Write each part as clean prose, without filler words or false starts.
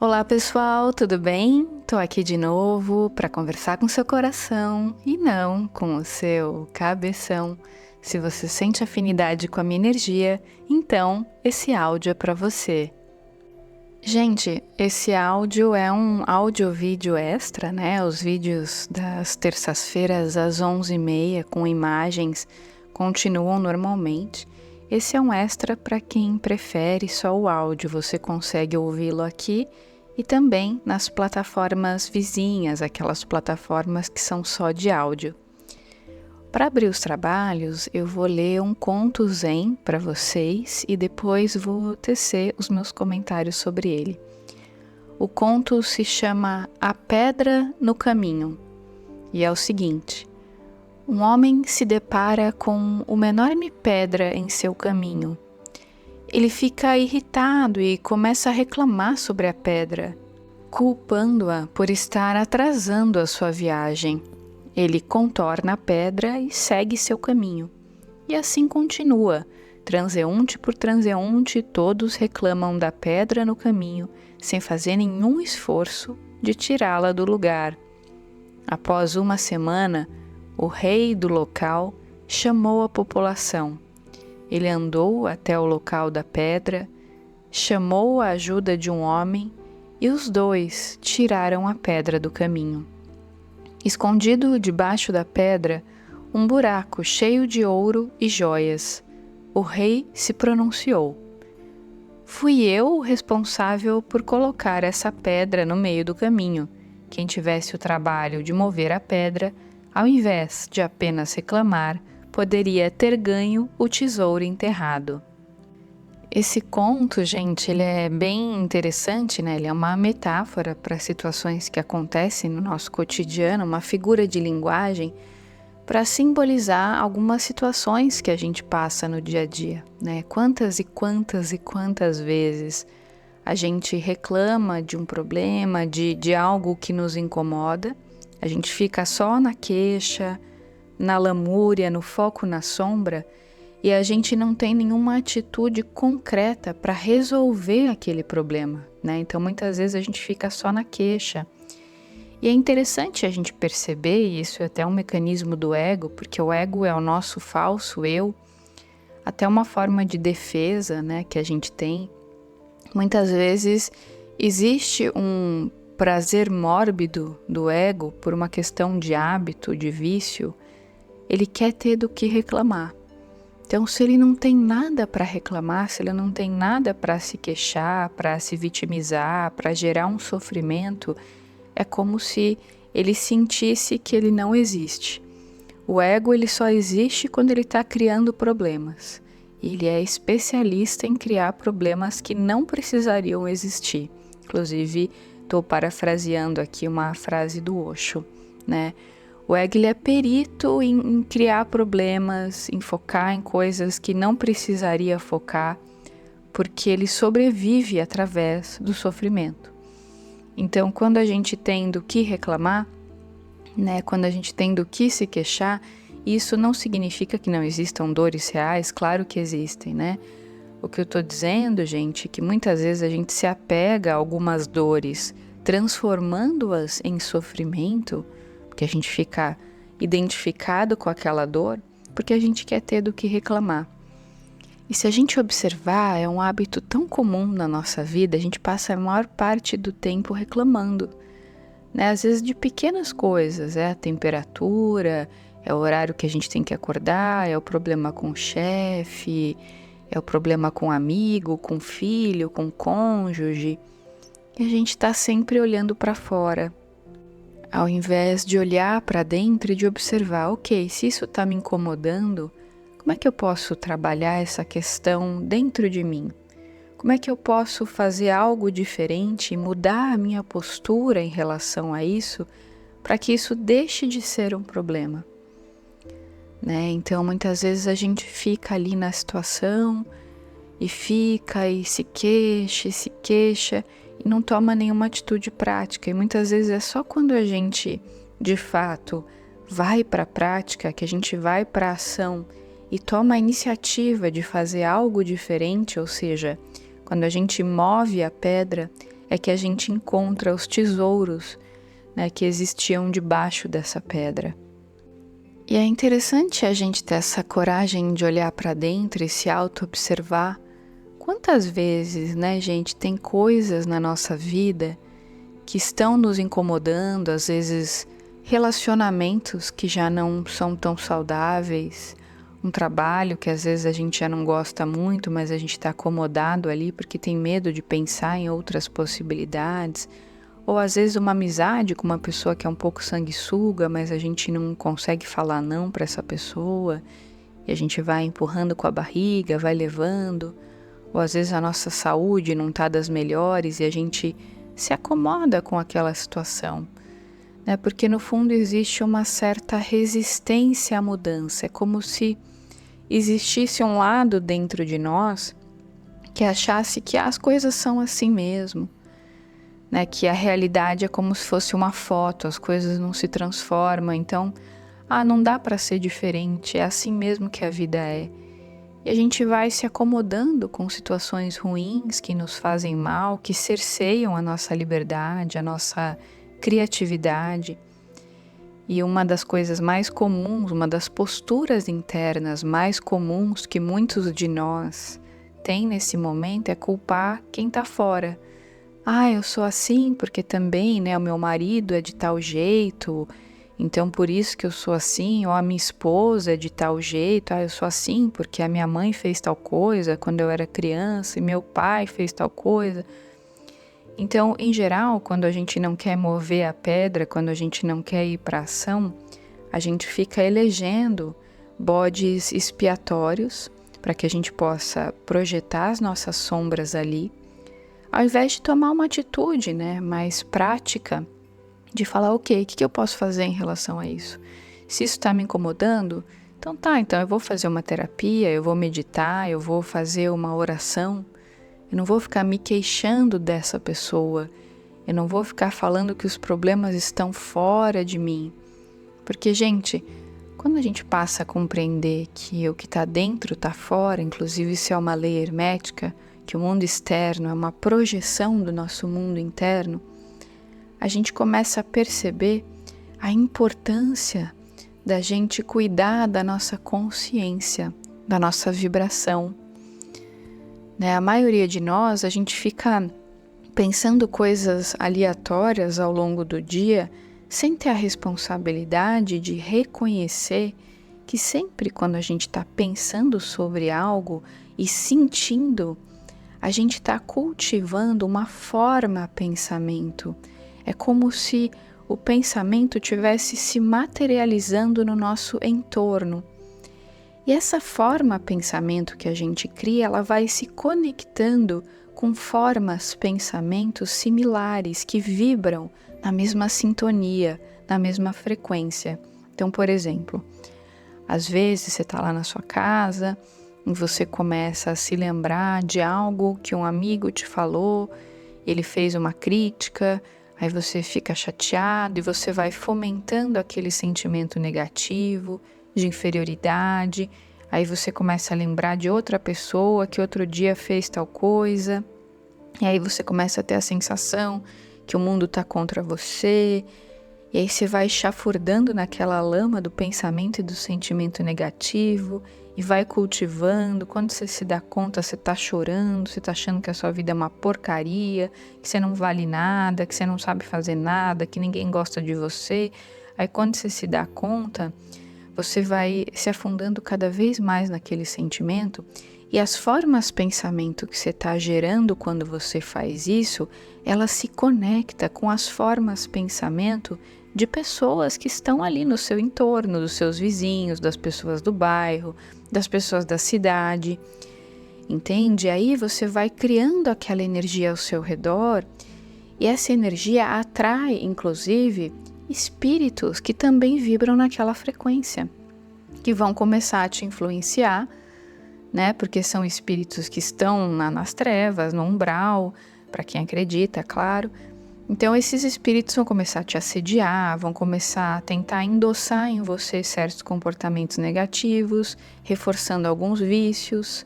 Olá pessoal, tudo bem? Tô aqui de novo para conversar com seu coração e não com o seu cabeção. Se você sente afinidade com a minha energia, então esse áudio é para você. Gente, esse áudio é um áudio-vídeo extra, né? Os vídeos das terças-feiras às 11h30 com imagens continuam normalmente. Esse é um extra para quem prefere só o áudio, você consegue ouvi-lo aqui e também nas plataformas vizinhas, aquelas plataformas que são só de áudio. Para abrir os trabalhos, eu vou ler um conto zen para vocês e depois vou tecer os meus comentários sobre ele. O conto se chama A Pedra no Caminho e é o seguinte: um homem se depara com uma enorme pedra em seu caminho. Ele fica irritado e começa a reclamar sobre a pedra, culpando-a por estar atrasando a sua viagem. Ele contorna a pedra e segue seu caminho. E assim continua. Transeunte por transeunte, todos reclamam da pedra no caminho, sem fazer nenhum esforço de tirá-la do lugar. Após uma semana, o rei do local chamou a população. Ele andou até o local da pedra, chamou a ajuda de um homem e os dois tiraram a pedra do caminho. Escondido debaixo da pedra, um buraco cheio de ouro e joias. O rei se pronunciou: "Fui eu o responsável por colocar essa pedra no meio do caminho. Quem tivesse o trabalho de mover a pedra, ao invés de apenas reclamar, poderia ter ganho o tesouro enterrado." Esse conto, gente, ele é bem interessante, né? Ele é uma metáfora para situações que acontecem no nosso cotidiano, uma figura de linguagem para simbolizar algumas situações que a gente passa no dia a dia, né? Quantas e quantas e quantas vezes a gente reclama de um problema, de algo que nos incomoda, a gente fica só na queixa, na lamúria, no foco na sombra, e a gente não tem nenhuma atitude concreta para resolver aquele problema, né? Então, muitas vezes a gente fica só na queixa. E é interessante a gente perceber, e isso é até um mecanismo do ego, porque o ego é o nosso falso eu, até uma forma de defesa, né, que a gente tem. Muitas vezes existe um prazer mórbido do ego por uma questão de hábito, de vício. Ele quer ter do que reclamar. Então, se ele não tem nada para reclamar, se ele não tem nada para se queixar, para se vitimizar, para gerar um sofrimento, é como se ele sentisse que ele não existe. O ego, ele só existe quando ele está criando problemas. Ele é especialista em criar problemas que não precisariam existir. Inclusive, estou parafraseando aqui uma frase do Osho, né? O ego, ele é perito em criar problemas, em focar em coisas que não precisaria focar, porque ele sobrevive através do sofrimento. Então, quando a gente tem do que reclamar, né, quando a gente tem do que se queixar, isso não significa que não existam dores reais, claro que existem, né? O que eu estou dizendo, gente, é que muitas vezes a gente se apega a algumas dores, transformando-as em sofrimento, porque a gente fica identificado com aquela dor, porque a gente quer ter do que reclamar. E se a gente observar, é um hábito tão comum na nossa vida, a gente passa a maior parte do tempo reclamando, né? Às vezes de pequenas coisas, é a temperatura, é o horário que a gente tem que acordar, é o problema com o chefe, é o problema com o amigo, com o filho, com o cônjuge. E a gente está sempre olhando para fora, ao invés de olhar para dentro e de observar, ok, se isso está me incomodando, como é que eu posso trabalhar essa questão dentro de mim? Como é que eu posso fazer algo diferente e mudar a minha postura em relação a isso para que isso deixe de ser um problema? Né? Então, muitas vezes a gente fica ali na situação e fica e se queixa e não toma nenhuma atitude prática. E muitas vezes é só quando a gente, de fato, vai para a prática, que a gente vai para a ação e toma a iniciativa de fazer algo diferente, ou seja, quando a gente move a pedra, é que a gente encontra os tesouros, né, que existiam debaixo dessa pedra. E é interessante a gente ter essa coragem de olhar para dentro e se auto-observar. Quantas vezes, né, gente, tem coisas na nossa vida que estão nos incomodando, às vezes relacionamentos que já não são tão saudáveis, um trabalho que às vezes a gente já não gosta muito, mas a gente está acomodado ali porque tem medo de pensar em outras possibilidades, ou às vezes uma amizade com uma pessoa que é um pouco sanguessuga, mas a gente não consegue falar não para essa pessoa, e a gente vai empurrando com a barriga, vai levando, ou às vezes a nossa saúde não está das melhores e a gente se acomoda com aquela situação, né? Porque no fundo existe uma certa resistência à mudança. É como se existisse um lado dentro de nós que achasse que as coisas são assim mesmo, né? Que a realidade é como se fosse uma foto, as coisas não se transformam, então, não dá para ser diferente, é assim mesmo que a vida é. E a gente vai se acomodando com situações ruins que nos fazem mal, que cerceiam a nossa liberdade, a nossa criatividade. E uma das coisas mais comuns, uma das posturas internas mais comuns que muitos de nós têm nesse momento é culpar quem está fora. Eu sou assim porque também, né, o meu marido é de tal jeito, então por isso que eu sou assim, ou a minha esposa é de tal jeito, eu sou assim porque a minha mãe fez tal coisa quando eu era criança e meu pai fez tal coisa. Então, em geral, quando a gente não quer mover a pedra, quando a gente não quer ir para a ação, a gente fica elegendo bodes expiatórios para que a gente possa projetar as nossas sombras ali, ao invés de tomar uma atitude, né, mais prática, de falar, ok, o que eu posso fazer em relação a isso? Se isso está me incomodando, então eu vou fazer uma terapia, eu vou meditar, eu vou fazer uma oração, eu não vou ficar me queixando dessa pessoa, eu não vou ficar falando que os problemas estão fora de mim. Porque, gente, quando a gente passa a compreender que o que está dentro está fora, inclusive isso é uma lei hermética, que o mundo externo é uma projeção do nosso mundo interno, a gente começa a perceber a importância da gente cuidar da nossa consciência, da nossa vibração. Né? A maioria de nós, a gente fica pensando coisas aleatórias ao longo do dia, sem ter a responsabilidade de reconhecer que sempre quando a gente está pensando sobre algo e sentindo, a gente está cultivando uma forma pensamento. É como se o pensamento tivesse se materializando no nosso entorno. E essa forma pensamento que a gente cria, ela vai se conectando com formas pensamentos similares que vibram na mesma sintonia, na mesma frequência. Então, por exemplo, às vezes você está lá na sua casa e você começa a se lembrar de algo que um amigo te falou, ele fez uma crítica, aí você fica chateado e você vai fomentando aquele sentimento negativo, de inferioridade, aí você começa a lembrar de outra pessoa que outro dia fez tal coisa, e aí você começa a ter a sensação que o mundo está contra você, e aí você vai chafurdando naquela lama do pensamento e do sentimento negativo, e vai cultivando. Quando você se dá conta, você está chorando, você está achando que a sua vida é uma porcaria, que você não vale nada, que você não sabe fazer nada, que ninguém gosta de você. Aí quando você se dá conta, você vai se afundando cada vez mais naquele sentimento, e as formas pensamento que você está gerando quando você faz isso, ela se conecta com as formas pensamento de pessoas que estão ali no seu entorno, dos seus vizinhos, das pessoas do bairro, das pessoas da cidade, entende? Aí você vai criando aquela energia ao seu redor, e essa energia atrai, inclusive, espíritos que também vibram naquela frequência, que vão começar a te influenciar, né? Porque são espíritos que estão nas trevas, no umbral, para quem acredita, é claro. Então esses espíritos vão começar a te assediar, vão começar a tentar endossar em você certos comportamentos negativos, reforçando alguns vícios,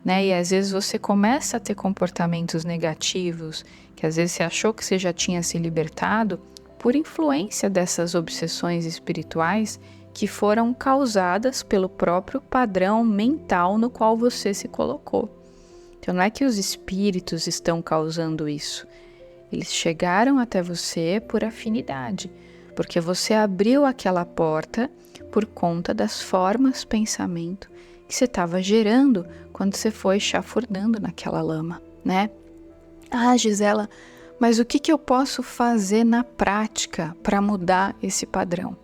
né? E às vezes você começa a ter comportamentos negativos, que às vezes você achou que você já tinha se libertado, por influência dessas obsessões espirituais que foram causadas pelo próprio padrão mental no qual você se colocou. Então não é que os espíritos estão causando isso. Eles chegaram até você por afinidade, porque você abriu aquela porta por conta das formas pensamento que você estava gerando quando você foi chafurdando naquela lama, né? Ah, Gisela, mas o que eu posso fazer na prática para mudar esse padrão?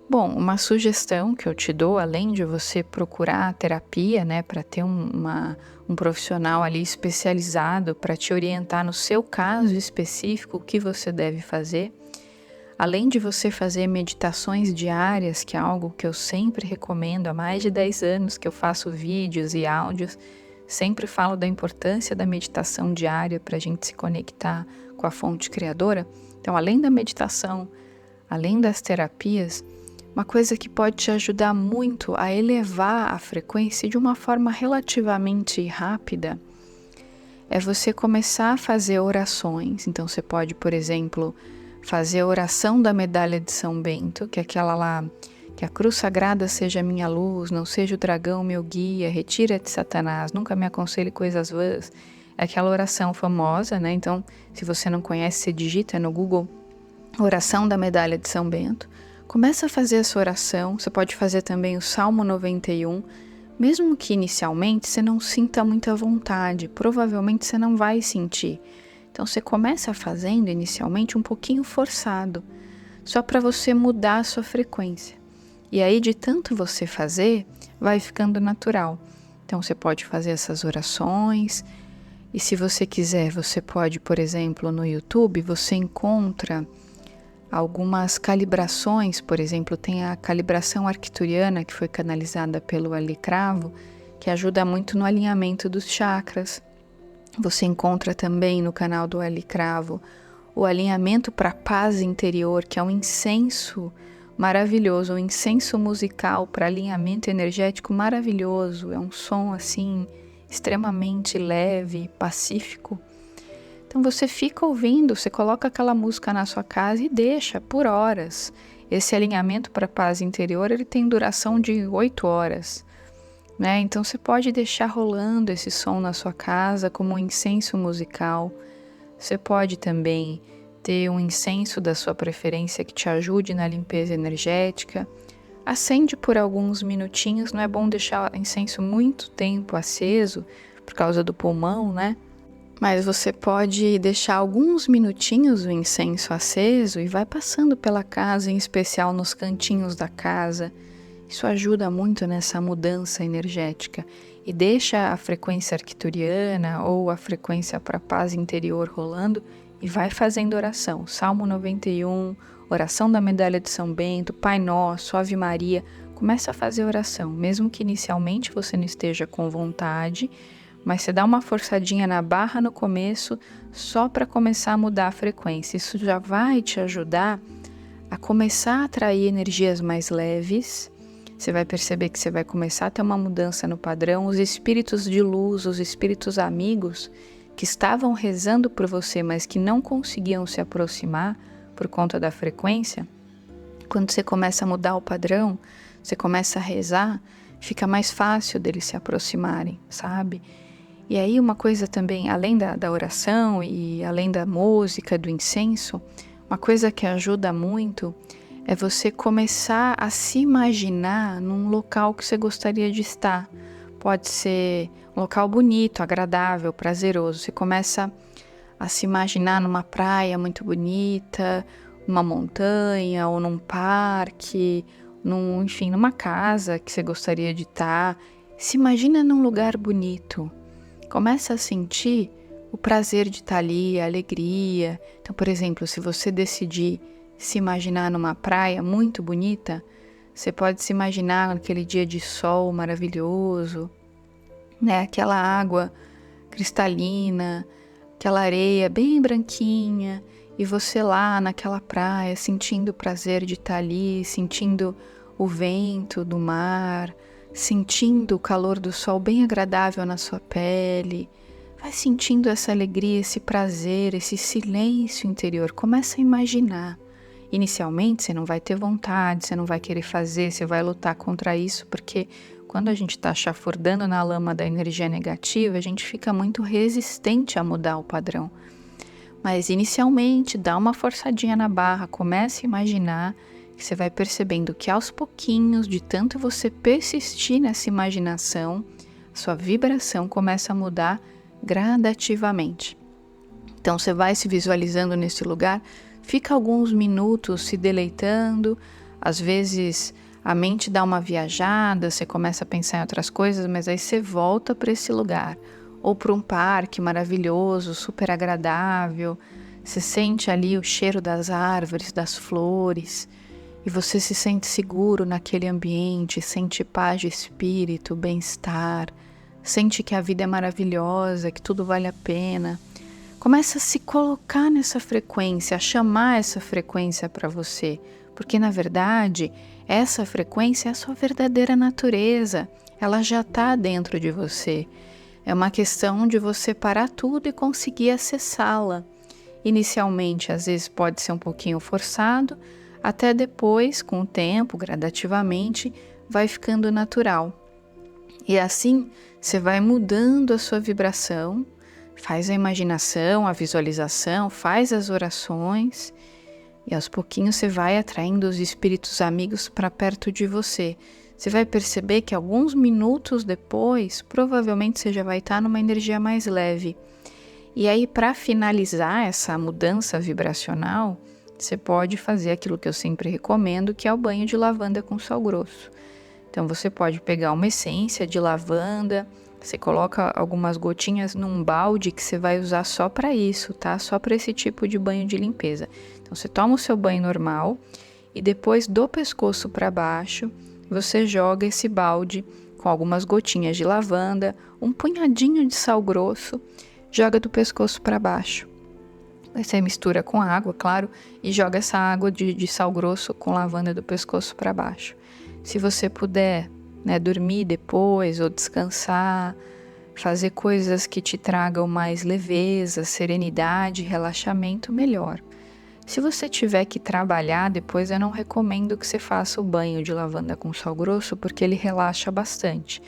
Bom, uma sugestão que eu te dou, além de você procurar terapia, né, para ter um profissional ali especializado para te orientar no seu caso específico o que você deve fazer, além de você fazer meditações diárias, que é algo que eu sempre recomendo, há mais de 10 anos que eu faço vídeos e áudios, sempre falo da importância da meditação diária para a gente se conectar com a fonte criadora. Então, além da meditação, além das terapias, uma coisa que pode te ajudar muito a elevar a frequência de uma forma relativamente rápida é você começar a fazer orações. Então você pode, por exemplo, fazer a oração da medalha de São Bento, que é aquela lá, que a cruz sagrada seja minha luz, não seja o dragão meu guia, retira-te Satanás, nunca me aconselhe coisas vãs. É aquela oração famosa, né? Então, se você não conhece, você digita no Google oração da medalha de São Bento. Começa a fazer essa oração. Você pode fazer também o Salmo 91, mesmo que inicialmente você não sinta muita vontade, provavelmente você não vai sentir. Então você começa fazendo inicialmente um pouquinho forçado, só para você mudar a sua frequência. E aí de tanto você fazer, vai ficando natural. Então você pode fazer essas orações, e se você quiser, você pode, por exemplo, no YouTube, você encontra algumas calibrações, por exemplo, tem a calibração arcturiana que foi canalizada pelo Ali Cravo, que ajuda muito no alinhamento dos chakras. Você encontra também no canal do Ali Cravo o alinhamento para a paz interior, que é um incenso maravilhoso, um incenso musical para alinhamento energético maravilhoso. É um som assim extremamente leve, pacífico. Então você fica ouvindo, você coloca aquela música na sua casa e deixa por horas. Esse alinhamento para a paz interior, ele tem duração de 8 horas, né? Então você pode deixar rolando esse som na sua casa como um incenso musical. Você pode também ter um incenso da sua preferência que te ajude na limpeza energética. Acende por alguns minutinhos, não é bom deixar incenso muito tempo aceso por causa do pulmão, né? Mas você pode deixar alguns minutinhos o incenso aceso e vai passando pela casa, em especial nos cantinhos da casa. Isso ajuda muito nessa mudança energética e deixa a frequência arcturiana ou a frequência para a paz interior rolando e vai fazendo oração. Salmo 91, oração da medalha de São Bento, Pai Nosso, Ave Maria. Começa a fazer oração, mesmo que inicialmente você não esteja com vontade, mas você dá uma forçadinha na barra no começo só para começar a mudar a frequência. Isso já vai te ajudar a começar a atrair energias mais leves. Você vai perceber que você vai começar a ter uma mudança no padrão. Os espíritos de luz, os espíritos amigos que estavam rezando por você, mas que não conseguiam se aproximar por conta da frequência, quando você começa a mudar o padrão, você começa a rezar, fica mais fácil deles se aproximarem, sabe? E aí uma coisa também, além da oração e além da música, do incenso, uma coisa que ajuda muito é você começar a se imaginar num local que você gostaria de estar. Pode ser um local bonito, agradável, prazeroso. Você começa a se imaginar numa praia muito bonita, numa montanha ou num parque, enfim, numa casa que você gostaria de estar. Se imagina num lugar bonito. Começa a sentir o prazer de estar ali, a alegria. Então, por exemplo, se você decidir se imaginar numa praia muito bonita, você pode se imaginar naquele dia de sol maravilhoso, né? Aquela água cristalina, aquela areia bem branquinha, e você lá naquela praia sentindo o prazer de estar ali, sentindo o vento do mar, sentindo o calor do sol bem agradável na sua pele. Vai sentindo essa alegria, esse prazer, esse silêncio interior. Começa a imaginar. Inicialmente você não vai ter vontade, você não vai querer fazer, você vai lutar contra isso, porque quando a gente está chafurdando na lama da energia negativa, a gente fica muito resistente a mudar o padrão. Mas inicialmente, dá uma forçadinha na barra, comece a imaginar, que você vai percebendo que aos pouquinhos, de tanto você persistir nessa imaginação, sua vibração começa a mudar gradativamente. Então você vai se visualizando nesse lugar, fica alguns minutos se deleitando, às vezes a mente dá uma viajada, você começa a pensar em outras coisas, mas aí você volta para esse lugar, ou para um parque maravilhoso, super agradável, você sente ali o cheiro das árvores, das flores, e você se sente seguro naquele ambiente, sente paz de espírito, bem-estar, sente que a vida é maravilhosa, que tudo vale a pena. Começa a se colocar nessa frequência, a chamar essa frequência para você, porque na verdade essa frequência é a sua verdadeira natureza, ela já está dentro de você. É uma questão de você parar tudo e conseguir acessá-la. Inicialmente, às vezes pode ser um pouquinho forçado, até depois, com o tempo, gradativamente, vai ficando natural. E assim, você vai mudando a sua vibração, faz a imaginação, a visualização, faz as orações, e aos pouquinhos você vai atraindo os espíritos amigos para perto de você. Você vai perceber que alguns minutos depois, provavelmente você já vai estar numa energia mais leve. E aí, para finalizar essa mudança vibracional, você pode fazer aquilo que eu sempre recomendo, que é o banho de lavanda com sal grosso. Então, você pode pegar uma essência de lavanda, você coloca algumas gotinhas num balde que você vai usar só para isso, tá? Só para esse tipo de banho de limpeza. Então, você toma o seu banho normal e depois do pescoço para baixo, você joga esse balde com algumas gotinhas de lavanda, um punhadinho de sal grosso, joga do pescoço para baixo. Aí você mistura com água, claro, e joga essa água de sal grosso com lavanda do pescoço para baixo. Se você puder, dormir depois ou descansar, fazer coisas que te tragam mais leveza, serenidade, relaxamento, melhor. Se você tiver que trabalhar depois, eu não recomendo que você faça o banho de lavanda com sal grosso, porque ele relaxa bastante.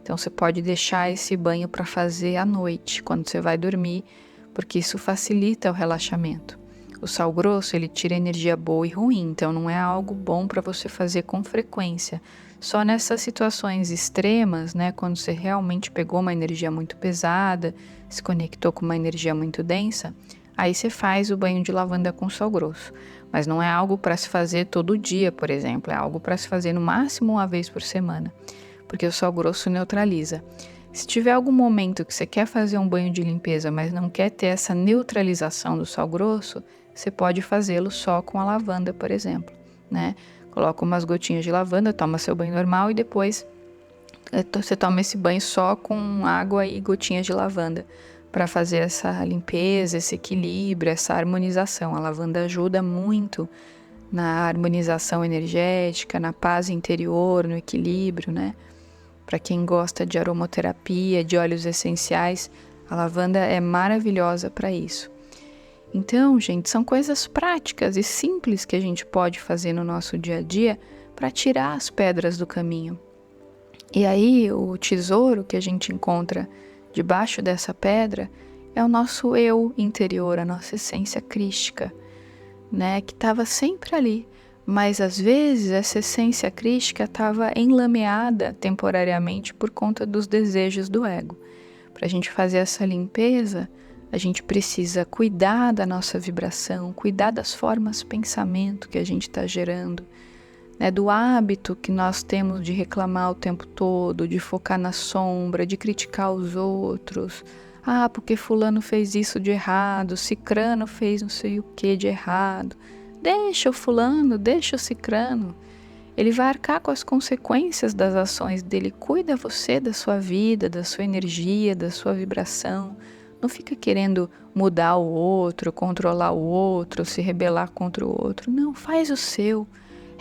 Então você pode deixar esse banho para fazer à noite, quando você vai dormir, porque isso facilita o relaxamento. O sal grosso, ele tira energia boa e ruim, então não é algo bom para você fazer com frequência. Só nessas situações extremas, quando você realmente pegou uma energia muito pesada, se conectou com uma energia muito densa, aí você faz o banho de lavanda com sal grosso. Mas não é algo para se fazer todo dia, por exemplo. É algo para se fazer no máximo uma vez por semana. Porque o sal grosso neutraliza. Se tiver algum momento que você quer fazer um banho de limpeza, mas não quer ter essa neutralização do sal grosso, você pode fazê-lo só com a lavanda, por exemplo. Coloca umas gotinhas de lavanda, toma seu banho normal e depois você toma esse banho só com água e gotinhas de lavanda, para fazer essa limpeza, esse equilíbrio, essa harmonização. A lavanda ajuda muito na harmonização energética, na paz interior, no equilíbrio, Para quem gosta de aromaterapia, de óleos essenciais, a lavanda é maravilhosa para isso. Então, gente, são coisas práticas e simples que a gente pode fazer no nosso dia a dia para tirar as pedras do caminho. E aí, o tesouro que a gente encontra debaixo dessa pedra é o nosso eu interior, a nossa essência crística, que estava sempre ali. Mas às vezes essa essência crística estava enlameada temporariamente por conta dos desejos do ego. Para a gente fazer essa limpeza, a gente precisa cuidar da nossa vibração, cuidar das formas de pensamento que a gente está gerando, do hábito que nós temos de reclamar o tempo todo, de focar na sombra, de criticar os outros. Porque fulano fez isso de errado, cicrano fez não sei o que de errado. Deixa o fulano, deixa o cicrano. Ele vai arcar com as consequências das ações dele. Cuida você da sua vida, da sua energia, da sua vibração. Não fica querendo mudar o outro, controlar o outro, se rebelar contra o outro. Não, faz o seu.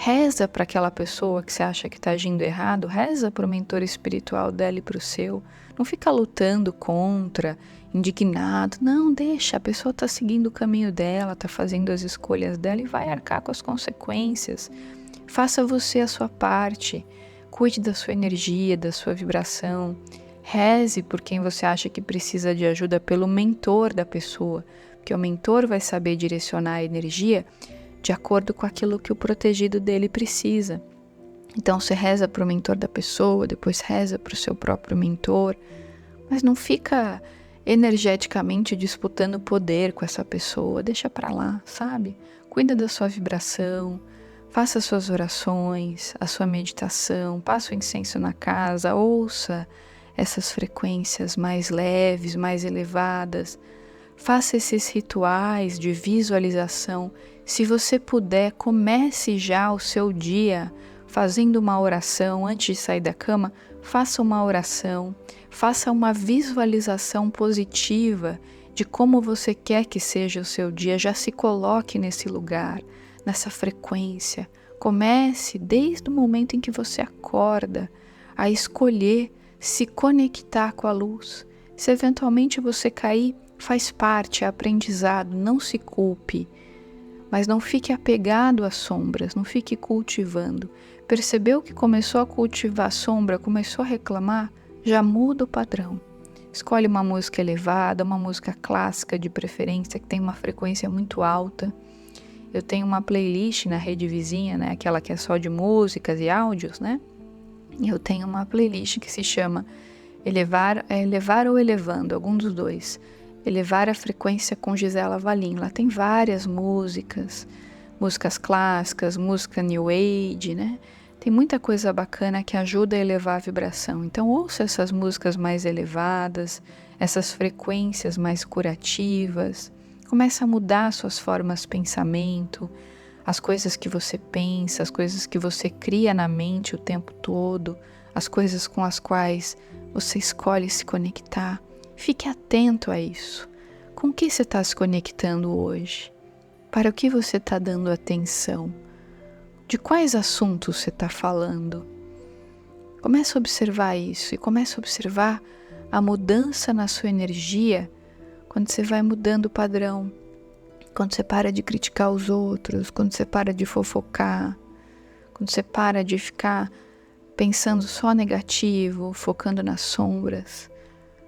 Reza para aquela pessoa que você acha que está agindo errado, reza para o mentor espiritual dela e para o seu. Não fica lutando contra, indignado. Não, deixa, a pessoa está seguindo o caminho dela, está fazendo as escolhas dela e vai arcar com as consequências. Faça você a sua parte, cuide da sua energia, da sua vibração. Reze por quem você acha que precisa de ajuda, pelo mentor da pessoa, porque o mentor vai saber direcionar a energia de acordo com aquilo que o protegido dele precisa. Então você reza para o mentor da pessoa, depois reza para o seu próprio mentor, mas não fica energeticamente disputando poder com essa pessoa, deixa para lá, sabe? Cuida da sua vibração, faça suas orações, a sua meditação, passa o incenso na casa, ouça essas frequências mais leves, mais elevadas, faça esses rituais de visualização. Se você puder, comece já o seu dia fazendo uma oração antes de sair da cama. Faça uma oração, faça uma visualização positiva de como você quer que seja o seu dia. Já se coloque nesse lugar, nessa frequência. Comece desde o momento em que você acorda a escolher se conectar com a luz. Se eventualmente você cair, faz parte, é aprendizado, não se culpe. Mas não fique apegado às sombras, não fique cultivando. Percebeu que começou a cultivar a sombra, começou a reclamar? Já muda o padrão. Escolhe uma música elevada, uma música clássica de preferência, que tem uma frequência muito alta. Eu tenho uma playlist na rede vizinha, né? Aquela que é só de músicas e áudios, né? Eu tenho uma playlist que se chama Elevar ou Elevando, algum dos dois. Elevar a frequência com Gisela Valim. Lá tem várias músicas clássicas, música New Age, né? Tem muita coisa bacana que ajuda a elevar a vibração. Então ouça essas músicas mais elevadas, essas frequências mais curativas. Começa a mudar suas formas de pensamento, as coisas que você pensa, as coisas que você cria na mente o tempo todo, as coisas com as quais você escolhe se conectar. Fique atento a isso. Com o que você está se conectando hoje? Para o que você está dando atenção? De quais assuntos você está falando? Comece a observar isso e comece a observar a mudança na sua energia quando você vai mudando o padrão, quando você para de criticar os outros, quando você para de fofocar, quando você para de ficar pensando só negativo, focando nas sombras.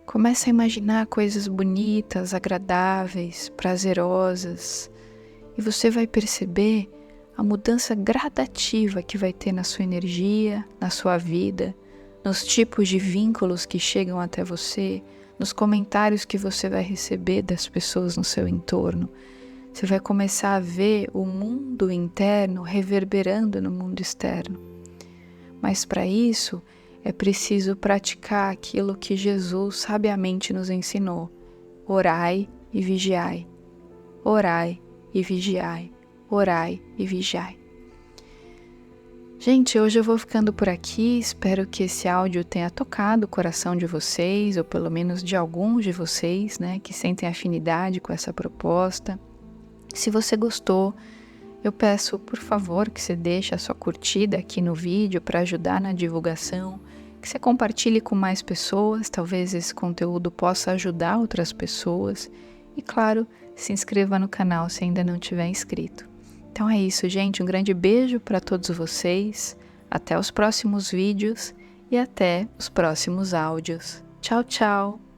Comece a imaginar coisas bonitas, agradáveis, prazerosas, e você vai perceber a mudança gradativa que vai ter na sua energia, na sua vida, nos tipos de vínculos que chegam até você, nos comentários que você vai receber das pessoas no seu entorno. Você vai começar a ver o mundo interno reverberando no mundo externo. Mas para isso, é preciso praticar aquilo que Jesus sabiamente nos ensinou. Orai e vigiai. Orai e vigiai. Orai e vigiai. Gente, hoje eu vou ficando por aqui. Espero que esse áudio tenha tocado o coração de vocês, ou pelo menos de alguns de vocês, né, que sentem afinidade com essa proposta. Se você gostou, eu peço, por favor, que você deixe a sua curtida aqui no vídeo para ajudar na divulgação, que você compartilhe com mais pessoas, talvez esse conteúdo possa ajudar outras pessoas. E claro, se inscreva no canal se ainda não tiver inscrito. Então é isso, gente. Um grande beijo para todos vocês. Até os próximos vídeos e até os próximos áudios. Tchau, tchau!